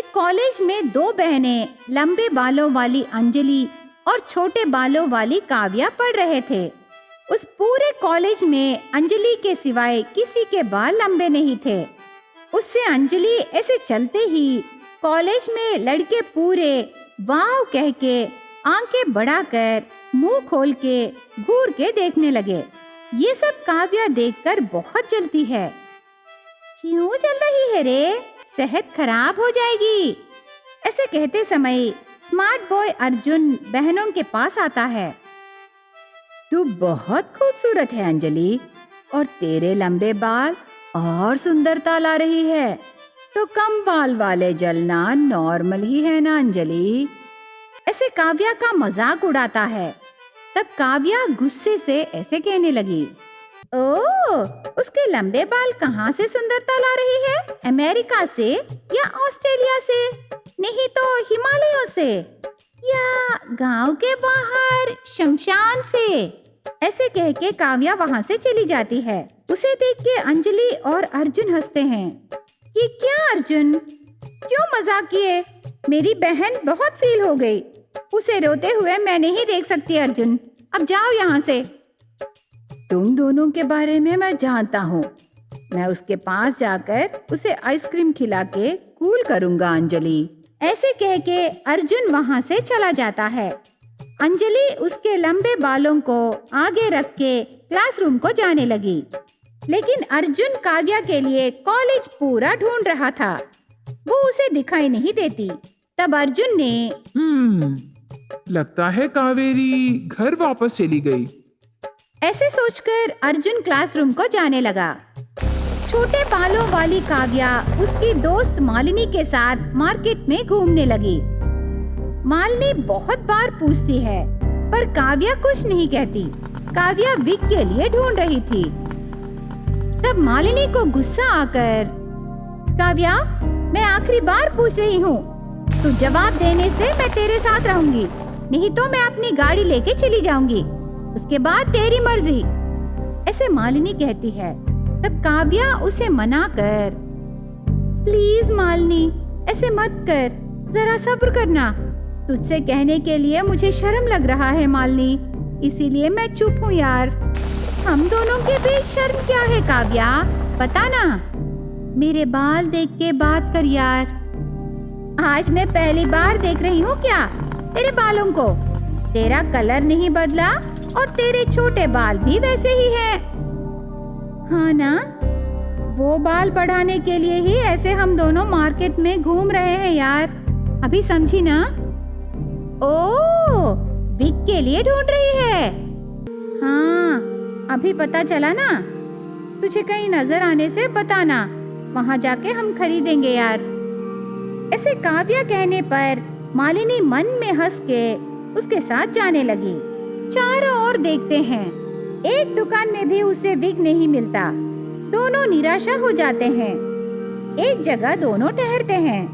एक कॉलेज में दो बहनें लंबे बालों वाली अंजलि और छोटे बालों वाली काव्या पढ़ रहे थे। उस पूरे कॉलेज में अंजलि के सिवाय किसी के बाल लंबे नहीं थे। उससे अंजलि ऐसे चलते ही कॉलेज में लड़के पूरे वाव कह के, आंखें बढ़ाकर, मुंह खोल के, घूर के देखने लगे। ये सब काव्या देखकर बहुत जलती है। क्यों जल रही है रे? सेहत खराब हो जाएगी। ऐसे कहते समय स्मार्ट बॉय अर्जुन बहनों के पास आता है। तू बहुत खूबसूरत है अंजलि, और तेरे लंबे बाल और सुंदरता ला रही है। तो कम बाल वाले जलना नॉर्मल ही है ना अंजलि? ऐसे काव्या का मजाक उड़ाता है। तब काव्या गुस्से से ऐसे कहने लगी, ओह, उसके लंबे बाल कहाँ से सुंदरता ला रही है? अमेरिका से या ऑस्ट्रेलिया से? नहीं तो हिमालयों से, या गांव के बाहर शमशान से? ऐसे कह के काव्या वहाँ से चली जाती है। उसे देख के अंजलि और अर्जुन हंसते हैं। ये क्या अर्जुन, क्यों मजाक किए? मेरी बहन बहुत फील हो गई। उसे रोते हुए मैं नहीं देख सकती अर्जुन, अब जाओ यहाँ से। तुम दोनों के बारे में मैं जानता हूँ। मैं उसके पास जाकर उसे आइसक्रीम खिला के कूल करूँगा अंजलि। ऐसे कह के अर्जुन वहाँ से चला जाता है। अंजलि उसके लंबे बालों को आगे रख के क्लासरूम को जाने लगी। लेकिन अर्जुन काव्या के लिए कॉलेज पूरा ढूंढ रहा था। वो उसे दिखाई नहीं देती। तब अर्जुन ने लगता है कावेरी घर वापस चली गई। ऐसे सोचकर अर्जुन क्लासरूम को जाने लगा। छोटे बालों वाली काव्या उसकी दोस्त मालिनी के साथ मार्केट में घूमने लगी। मालिनी बहुत बार पूछती है, पर काव्या कुछ नहीं कहती। काव्या विक के लिए ढूंढ रही थी। तब मालिनी को गुस्सा आकर, काव्या, मैं आखिरी बार पूछ रही हूँ, तू जवाब देने से मैं तेरे साथ रहूंगी, नहीं तो मैं अपनी गाड़ी लेके चली जाऊंगी। उसके बाद तेरी मर्जी। ऐसे मालिनी कहती है। तब काव्या उसे मना कर, प्लीज मालिनी, ऐसे मत कर, जरा सब्र करना। तुझसे कहने के लिए मुझे शर्म लग रहा है मालिनी, इसीलिए मैं चुप हूँ यार। हम दोनों के बीच शर्म क्या है काव्या, बता ना। मेरे बाल देख के बात कर यार। आज मैं पहली बार देख रही हूँ क्या तेरे बालों को? तेरा कलर नहीं बदला और तेरे छोटे बाल भी वैसे ही हैं। हाँ ना, वो बाल बढ़ाने के लिए ही ऐसे हम दोनों मार्केट में घूम रहे हैं यार, अभी समझी ना? ओह, विक के लिए ढूंढ रही है। हाँ, अभी पता चला ना। तुझे कहीं नजर आने से बताना, वहां जाके हम खरीदेंगे यार। ऐसे काव्या कहने पर मालिनी मन में हंस के उसके साथ जाने लगी। चारों ओर देखते हैं, एक दुकान में भी उसे विग नहीं मिलता। दोनों निराशा हो जाते हैं। एक जगह दोनों ठहरते हैं।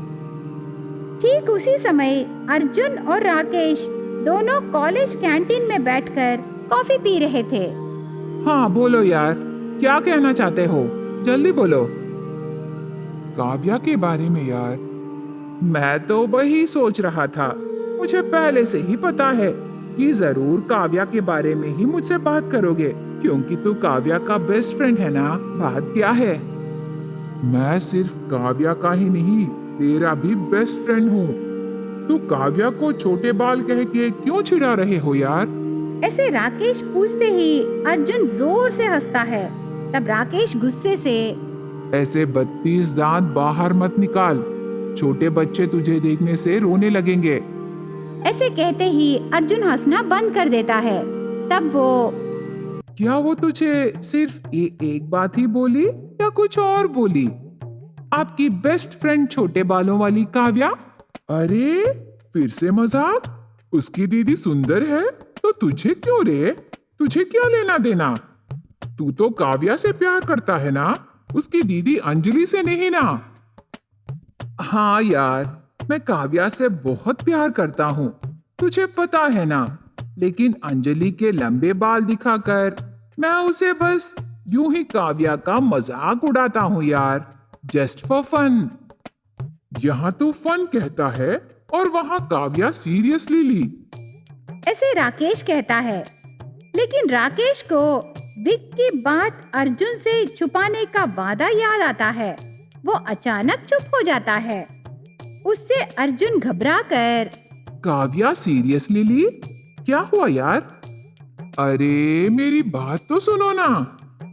ठीक उसी समय अर्जुन और राकेश दोनों कॉलेज कैंटीन में बैठकर कॉफी पी रहे थे। हाँ बोलो यार, क्या कहना चाहते हो, जल्दी बोलो। काव्या के बारे में यार, मैं तो वही सोच रहा था। मुझे पहले से ही पता है कि जरूर काव्या के बारे में ही मुझसे बात करोगे, क्योंकि तू काव्या का बेस्ट फ्रेंड है ना। बात क्या है? मैं सिर्फ काव्या का ही नहीं, तेरा भी बेस्ट फ्रेंड हूँ। तू काव्या को छोटे बाल कह के क्यों चिढ़ा रहे हो यार? ऐसे राकेश पूछते ही अर्जुन जोर से हंसता है। तब राकेश गुस्से से, ऐसे 32 दांत बाहर मत निकाल, छोटे बच्चे तुझे देखने से रोने लगेंगे। ऐसे कहते ही अर्जुन हंसना बंद कर देता है। तब वो, क्या वो तुझे सिर्फ एक बात ही बोली या कुछ और बोली? आपकी बेस्ट फ्रेंड छोटे बालों वाली काव्या? अरे फिर से मजाक? उसकी दीदी सुंदर है तो तुझे क्यों रे? तुझे क्या लेना देना? तू तो काव्या से प्यार करता है ना, उसकी दीदी अंजलि से नहीं ना? हाँ यार, मैं काव्या से बहुत प्यार करता हूँ, तुझे पता है ना। लेकिन अंजलि के लंबे बाल दिखाकर मैं उसे बस यूं ही काव्या का मजाक उड़ाता हूँ यार, जस्ट फॉर फन। यहाँ तो फन कहता है और वहाँ काव्या सीरियसली ली। ऐसे राकेश कहता है। लेकिन राकेश को विक की बात अर्जुन से छुपाने का वादा याद आता है। वो अचानक चुप हो जाता है। उससे अर्जुन घबरा कर, काव्या सीरियसली ली? क्या हुआ यार? अरे मेरी बात तो सुनो ना।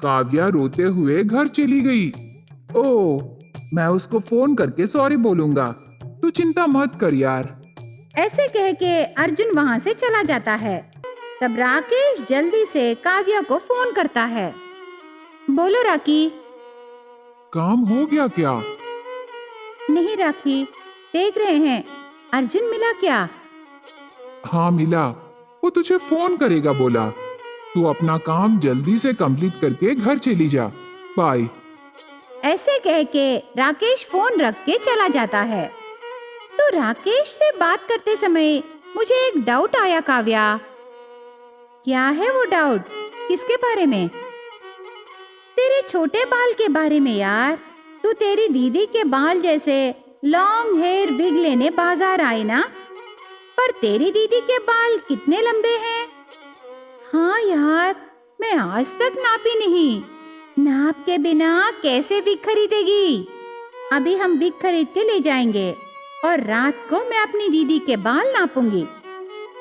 काव्या रोते हुए घर चली गई। ओह, मैं उसको फोन करके सॉरी बोलूंगा। तू चिंता मत कर यार। ऐसे कह के अर्जुन वहाँ से चला जाता है। तब राकेश जल्दी से काव्या को फोन करता है। बोलो राकी। काम हो गया क्या? नहीं राखी, देख रहे हैं अर्जुन मिला क्या। हाँ मिला। वो तुझे फोन करेगा बोला। तू अपना काम जल्दी से कंप्लीट करके घर चली जा। बाय। ऐसे कह के राकेश फोन रख के चला जाता है। तो राकेश से बात करते समय मुझे एक डाउट आया काव्या। क्या है वो डाउट? किसके बारे में? तेरे छोटे बाल के बारे में यार। तू तेरी दीदी के बाल जैसे लॉन्ग हेयर विग लेने बाजार आई ना, पर तेरी दीदी के बाल कितने लंबे हैं? हाँ यार, मैं आज तक नापी नहीं। नाप के बिना कैसे विग खरीदेगी? अभी हम विग खरीद के ले जाएंगे और रात को मैं अपनी दीदी के बाल नापूंगी।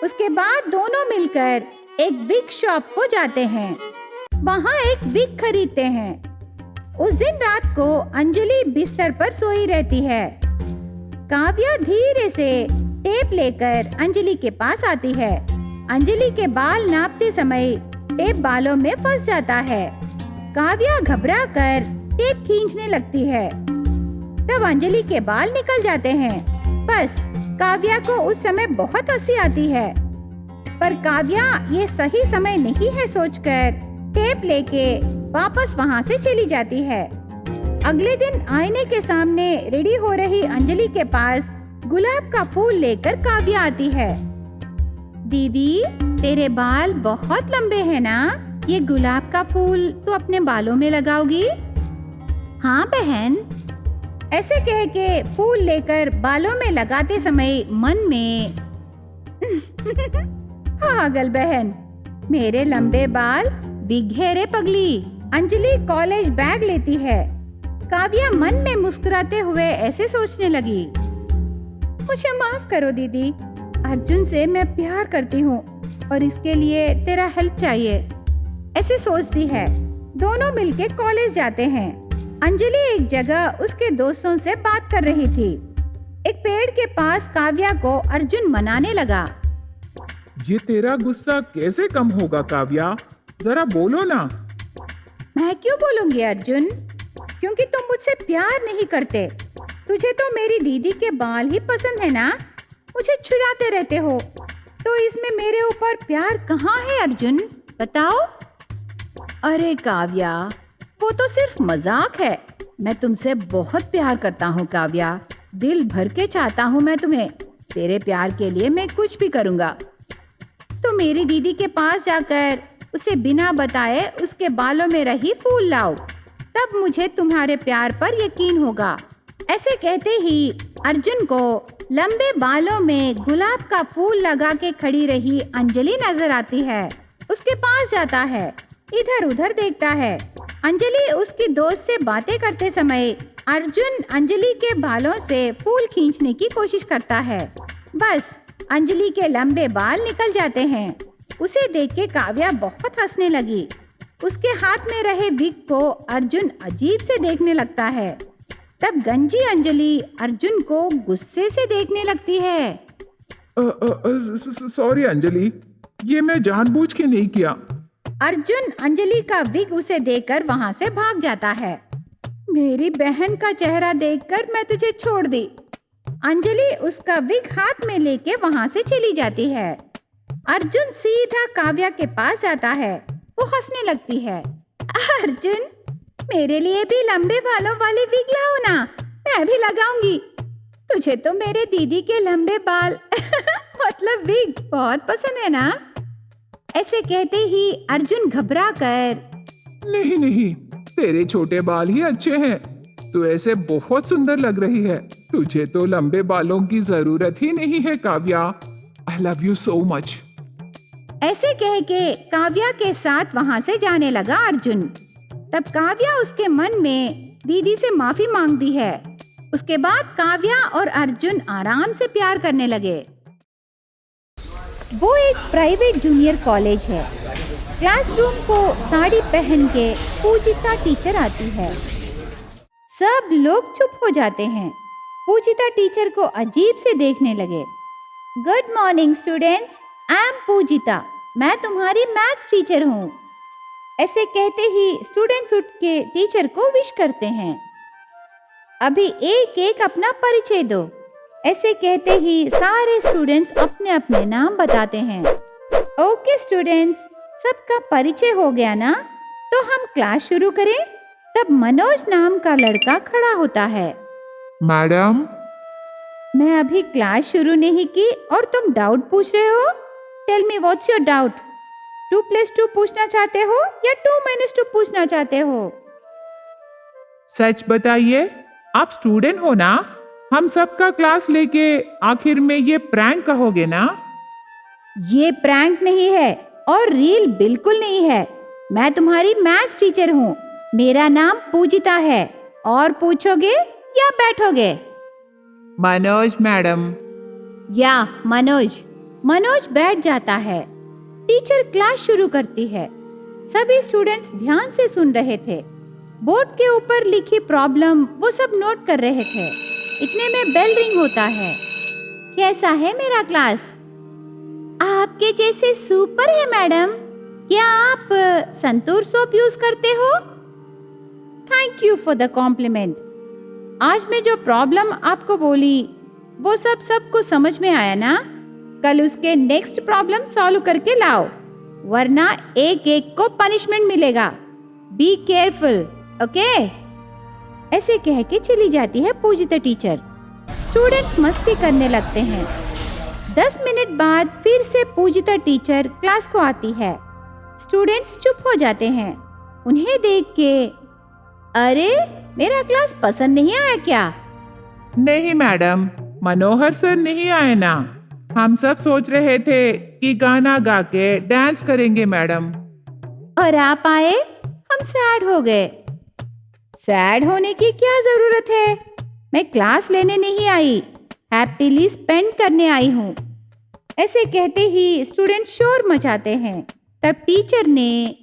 उसके बाद दोनों मिलकर एक विग शॉप को जाते हैं। वहाँ एक विग खरीदते हैं। उस दिन रात को अंजलि बिस्तर पर सोई रहती है। काव्या धीरे से टेप लेकर अंजलि के पास आती है। अंजलि के बाल नापते समय टेप बालों में फंस जाता है। काव्या घबरा कर टेप खींचने लगती है। तब अंजलि के बाल निकल जाते हैं। बस काव्या को उस समय बहुत हंसी आती है, पर काव्या ये सही समय नहीं है सोचकर टेप लेके वापस वहाँ से चली जाती है। अगले दिन आईने के सामने रेडी हो रही अंजलि के पास गुलाब का फूल लेकर काव्या आती है। दीदी, तेरे बाल बहुत लंबे हैं ना? ये गुलाब का फूल तू अपने बालों में लगाओगी? हाँ बहन। ऐसे कह के फूल लेकर बालों में लगाते समय मन में पागल बहन, मेरे लंबे बाल बिखेरे पगली। अंजलि कॉलेज बैग लेती है। काव्या मन में मुस्कुराते हुए ऐसे सोचने लगी, मुझे माफ करो दीदी, अर्जुन से मैं प्यार करती हूँ और इसके लिए तेरा हेल्प चाहिए। ऐसे सोचती है। दोनों मिलके कॉलेज जाते हैं। अंजलि एक जगह उसके दोस्तों से बात कर रही थी। एक पेड़ के पास काव्या को अर्जुन मनाने लगा। ये तेरा गुस्सा कैसे कम होगा काव्या? जरा बोलो ना। मैं क्यों बोलूंगी अर्जुन? क्योंकि तुम मुझसे प्यार नहीं करते। तुझे तो मेरी दीदी के बाल ही पसंद है ना? मुझे छुड़ाते रहते हो, तो इसमें मेरे ऊपर प्यार कहाँ है अर्जुन? बताओ। अरे काव्या, वो तो सिर्फ मजाक है। मैं तुमसे बहुत प्यार करता हूँ काव्या। दिल भर के चाहता हूँ मैं तुम्हें। तेरे प्यार के लिए मैं कुछ भी करूँगा। तो मेरी दीदी के पास जाकर उसे बिना बताए उसके बालों में रही फूल लाओ, तब मुझे तुम्हारे प्यार पर यकीन होगा। ऐसे कहते ही अर्जुन को लंबे बालों में गुलाब का फूल लगा के खड़ी रही अंजलि नजर आती है। उसके पास जाता है, इधर उधर देखता है। अंजलि उसकी दोस्त से बातें करते समय अर्जुन अंजलि के बालों से फूल खींचने की कोशिश करता है। बस अंजलि के लंबे बाल निकल जाते हैं। उसे देख के काव्या बहुत हंसने लगी। उसके हाथ में रहे विग को अर्जुन अजीब से देखने लगता है। तब गंजी अंजलि अर्जुन को गुस्से से देखने लगती है। सॉरी अंजलि, ये मैं जानबूझ के नहीं किया। अर्जुन अंजलि का विग उसे देकर वहाँ से भाग जाता है। मेरी बहन का चेहरा देखकर मैं तुझे छोड़ दी। अंजलि उसका विग हाथ में लेके वहाँ से चली जाती है। अर्जुन सीधा काव्या के पास जाता है। वो हंसने लगती है। अर्जुन, मेरे लिए भी लंबे बालों वाले विग लाओ ना, मैं भी लगाऊंगी। तुझे तो मेरे दीदी के लंबे बाल मतलब विग बहुत पसंद है ना? ऐसे कहते ही अर्जुन घबरा कर, नहीं नहीं, तेरे छोटे बाल ही अच्छे हैं। तू ऐसे बहुत सुंदर लग रही है। तुझे तो लंबे बालों की जरूरत ही नहीं है Kavya. I love you so much. ऐसे कह के काव्या के साथ वहां से जाने लगा अर्जुन। तब काव्या उसके मन में दीदी से माफी मांगती है। उसके बाद काव्या और अर्जुन आराम से प्यार करने लगे। वो एक प्राइवेट जूनियर कॉलेज है। क्लासरूम को साड़ी पहन के पूजिता टीचर आती है। सब लोग चुप हो जाते हैं। पूजिता टीचर को अजीब से देखने लगे। Good morning students, I am Poojita. मैं तुम्हारी मैथ्स टीचर हूँ। ऐसे कहते ही स्टूडेंट्स उठ के टीचर को विश करते हैं। अभी एक एक अपना परिचय दो। ऐसे कहते ही सारे स्टूडेंट्स अपने अपने नाम बताते हैं। ओके स्टूडेंट्स, सबका परिचय हो गया ना, तो हम क्लास शुरू करें। तब मनोज नाम का लड़का खड़ा होता है। मैडम, मैं अभी क्लास शुरू नहीं की और तुम डाउट पूछ रहे हो? Tell me what's your doubt. 2+2 पूछना चाहते हो या 2-2 पूछना चाहते हो? सच बताइए, आप स्टूडेंट हो ना? हम सबका क्लास लेके आखिर में ये प्रैंक कहोगे ना? ये प्रैंक नहीं है और रील बिल्कुल नहीं है। मैं तुम्हारी मैथ्स टीचर हूँ। मेरा नाम पूजिता है। और पूछोगे या बैठोगे? मनोज मैडम। या मनोज। मनोज बैठ जाता है। टीचर क्लास शुरू करती है। सभी स्टूडेंट्स ध्यान से सुन रहे थे। बोर्ड के ऊपर लिखी प्रॉब्लम वो सब नोट कर रहे थे। इतने में बेल रिंग होता है। कैसा है मेरा क्लास? आपके जैसे सुपर है मैडम। क्या आप संतूर सोप यूज करते हो? Thank you for the compliment. आज मैं जो प्रॉब्लम आपको बोली वो सब सबको समझ में आया ना? कल उसके नेक्स्ट प्रॉब्लम सॉल्व करके लाओ, वरना एक एक को पनिशमेंट मिलेगा। Be careful, okay? ऐसे कह के चली जाती है पूजिता टीचर। स्टूडेंट्स मस्ती करने लगते हैं। 10 मिनट बाद फिर से पूजिता टीचर क्लास को आती है। स्टूडेंट्स चुप हो जाते हैं। उन्हें देख के, अरे मेरा क्लास पसंद नहीं आया क्या? नहीं मैडम, मनोहर सर नहीं आए ना। हम सब सोच रहे थे कि गाना गा के डांस करेंगे मैडम। और आप आए, हम सैड हो गए। सैड होने की क्या जरूरत है? मैं क्लास लेने नहीं आई, हैप्पीली स्पेंड करने आई हूँ। ऐसे कहते ही स्टूडेंट शोर मचाते हैं। तब टीचर ने,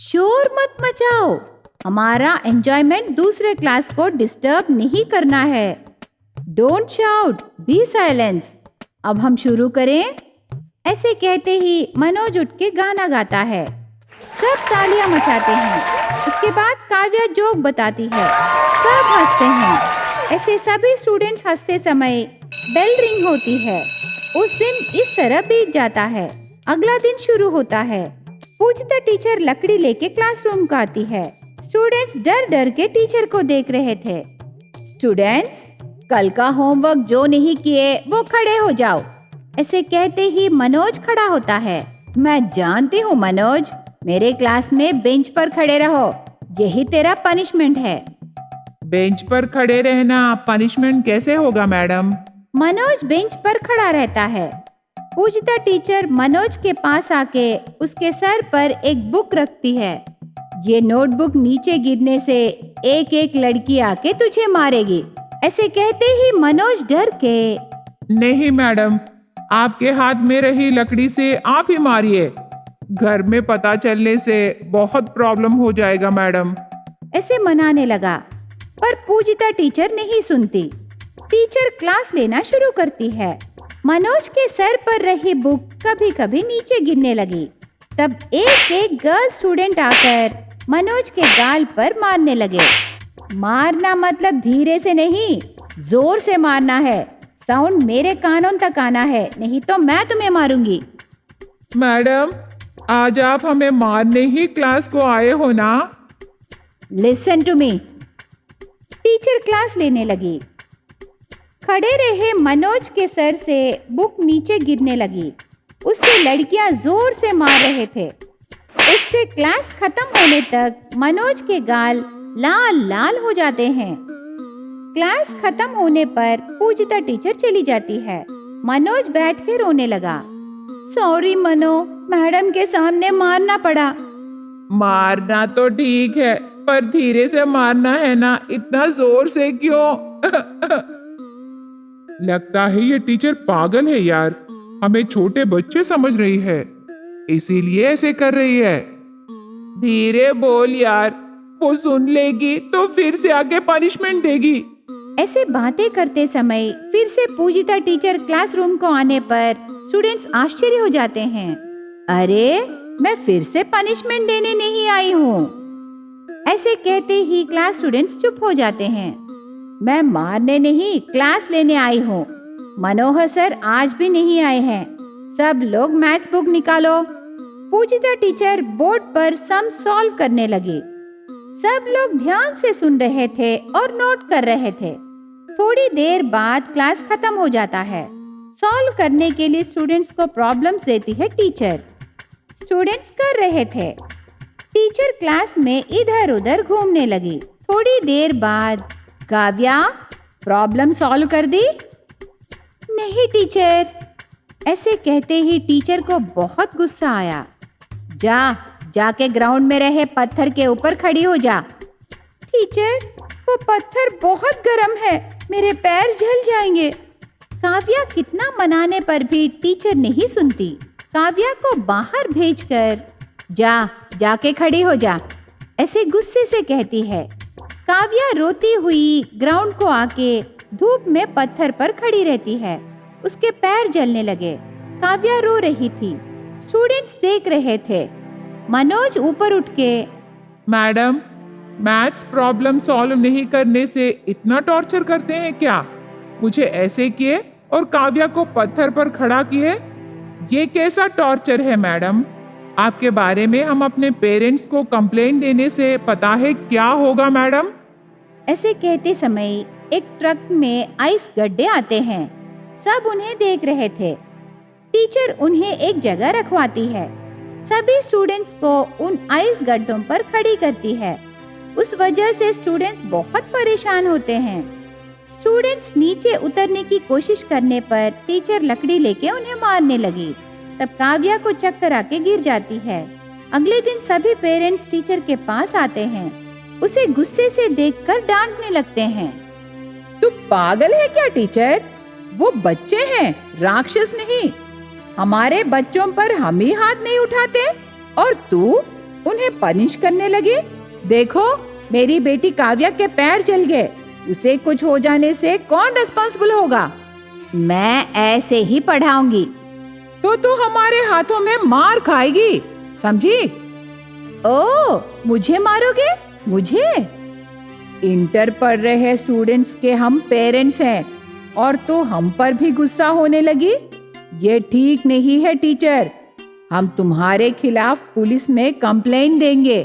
शोर मत मचाओ, हमारा एंजॉयमेंट दूसरे क्लास को डिस्टर्ब नहीं करना है। Don't shout, be silence. अब हम शुरू करें। ऐसे कहते ही मनोज उठ के गाना गाता है। सब तालियां मचाते हैं। उसके बाद काव्या जोक बताती है। सब हंसते हैं। ऐसे सभी स्टूडेंट्स हंसते समय बेल रिंग होती है। उस दिन इस तरह बीत जाता है। अगला दिन शुरू होता है। पूजिता टीचर लकड़ी लेके क्लासरूम को आती है। स्टूडेंट्स डर डर के टीचर को देख रहे थे। स्टूडेंट्स, कल का होमवर्क जो नहीं किए वो खड़े हो जाओ। ऐसे कहते ही मनोज खड़ा होता है। मैं जानती हूँ मनोज, मेरे क्लास में बेंच पर खड़े रहो, यही तेरा पनिशमेंट है। बेंच पर खड़े रहना पनिशमेंट कैसे होगा मैडम? मनोज बेंच पर खड़ा रहता है। पूजिता टीचर मनोज के पास आके उसके सर पर एक बुक रखती है। ये नोटबुक नीचे गिरने से एक एक लड़की आके तुझे मारेगी। ऐसे कहते ही मनोज डर के, नहीं मैडम, आपके हाथ में रही लकड़ी से आप ही मारिए। घर में पता चलने से बहुत प्रॉब्लम हो जाएगा मैडम। ऐसे मनाने लगा, पर पूजिता टीचर नहीं सुनती। टीचर क्लास लेना शुरू करती है। मनोज के सर पर रही बुक कभी कभी नीचे गिरने लगी। तब एक एक गर्ल स्टूडेंट आकर मनोज के गाल पर मारने लगे। मारना मतलब धीरे से नहीं, जोर से मारना है। साउंड मेरे कानों तक आना है, नहीं तो मैं तुम्हें मारूंगी। मैडम, आज आप हमें मारने ही क्लास को आए हो ना? Listen to me. Teacher class लेने लगी। खड़े रहे मनोज के सर से बुक नीचे गिरने लगी। उससे लड़कियां जोर से मार रहे थे। उससे क्लास खत्म होने तक मनोज के गाल लाल लाल हो जाते हैं। क्लास खत्म होने पर पूजिता टीचर चली जाती है। मनोज बैठ के रोने लगा। सॉरी मनो, मैडम के सामने मारना पड़ा। मारना तो ठीक है, पर धीरे से मारना है ना, इतना जोर से क्यों? लगता है ये टीचर पागल है यार, हमें छोटे बच्चे समझ रही है, इसीलिए ऐसे कर रही है। धीरे बोल यार, वो सुन लेगी तो फिर से आके पनिशमेंट देगी। ऐसे बातें करते समय फिर से पूजिता टीचर क्लासरूम को आने पर स्टूडेंट्स आश्चर्य हो जाते हैं। अरे, मैं फिर से पनिशमेंट देने नहीं आई हूँ। ऐसे कहते ही क्लास स्टूडेंट्स चुप हो जाते हैं। मैं मारने नहीं, क्लास लेने आई हूँ। मनोहर सर आज भी नहीं आए हैं। सब लोग मैथ्स बुक निकालो। पूजिता टीचर बोर्ड पर सम सॉल्व करने लगी। सब लोग ध्यान से सुन रहे थे और नोट कर रहे थे। थोड़ी देर बाद क्लास खत्म हो जाता है। सॉल्व करने के लिए स्टूडेंट्स को प्रॉब्लम्स देती है टीचर। स्टूडेंट्स कर रहे थे। टीचर क्लास में इधर उधर घूमने लगी। थोड़ी देर बाद, काव्या, प्रॉब्लम सॉल्व कर दी? नहीं टीचर। ऐसे कहते ही टीचर को बहुत गुस्सा आया। जाके ग्राउंड में रहे पत्थर के ऊपर खड़ी हो जा। टीचर, वो पत्थर बहुत गर्म है, मेरे पैर जल जाएंगे। काव्या कितना मनाने पर भी टीचर नहीं सुनती। काव्या को बाहर भेजकर जाके खड़ी हो जा, ऐसे गुस्से से कहती है। काव्या रोती हुई ग्राउंड को आके धूप में पत्थर पर खड़ी रहती है। उसके पैर जलने लगे। काव्या रो रही थी। स्टूडेंट्स देख रहे थे। मनोज ऊपर उठ के, मैडम, मैथ्स प्रॉब्लम सॉल्व नहीं करने से इतना टॉर्चर करते हैं क्या? मुझे ऐसे किए और काव्या को पत्थर पर खड़ा किए। ये कैसा टॉर्चर है मैडम? आपके बारे में हम अपने पेरेंट्स को कंप्लेंट देने से पता है क्या होगा मैडम? ऐसे कहते समय एक ट्रक में आइस गड्ढे आते हैं। सब उन्हें देख रहे थे। टीचर उन्हें एक जगह रखवाती है। सभी स्टूडेंट्स को उन आइस गड्ढों पर खड़ी करती है। उस वजह से स्टूडेंट्स बहुत परेशान होते हैं। स्टूडेंट्स नीचे उतरने की कोशिश करने पर टीचर लकड़ी लेके उन्हें मारने लगी। तब काव्या को चक्कर आके गिर जाती है। अगले दिन सभी पेरेंट्स टीचर के पास आते हैं। उसे गुस्से से देखकर डांटने लगते हैं। तू पागल है क्या टीचर? वो बच्चे हैं, राक्षस नहीं। हमारे बच्चों पर हम ही हाथ नहीं उठाते और तू उन्हें पनिश करने लगी। देखो, मेरी बेटी काव्या के पैर जल गए। उसे कुछ हो जाने से कौन रिस्पांसिबल होगा? मैं ऐसे ही पढ़ाऊंगी। तो तू हमारे हाथों में मार खाएगी, समझी? ओ, मुझे मारोगे? मुझे? इंटर पढ़ रहे स्टूडेंट्स के हम पेरेंट्स हैं और तो हम पर भी गुस्सा होने लगी। ये ठीक नहीं है टीचर। हम तुम्हारे खिलाफ पुलिस में कंप्लेंट देंगे।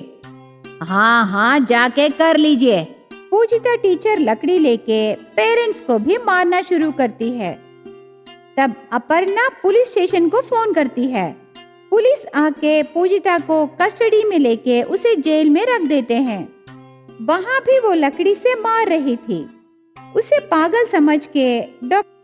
हाँ, जाके कर लीजिए। पूजिता टीचर लकड़ी लेके पेरेंट्स को भी मारना शुरू करती है। तब अपर्णा पुलिस स्टेशन को फोन करती है। पुलिस आके पूजिता को कस्टडी में लेके उसे जेल में रख देते हैं। वहाँ भी वो लकड़ी से मार रही थी। उसे पागल समझ के डॉक्टर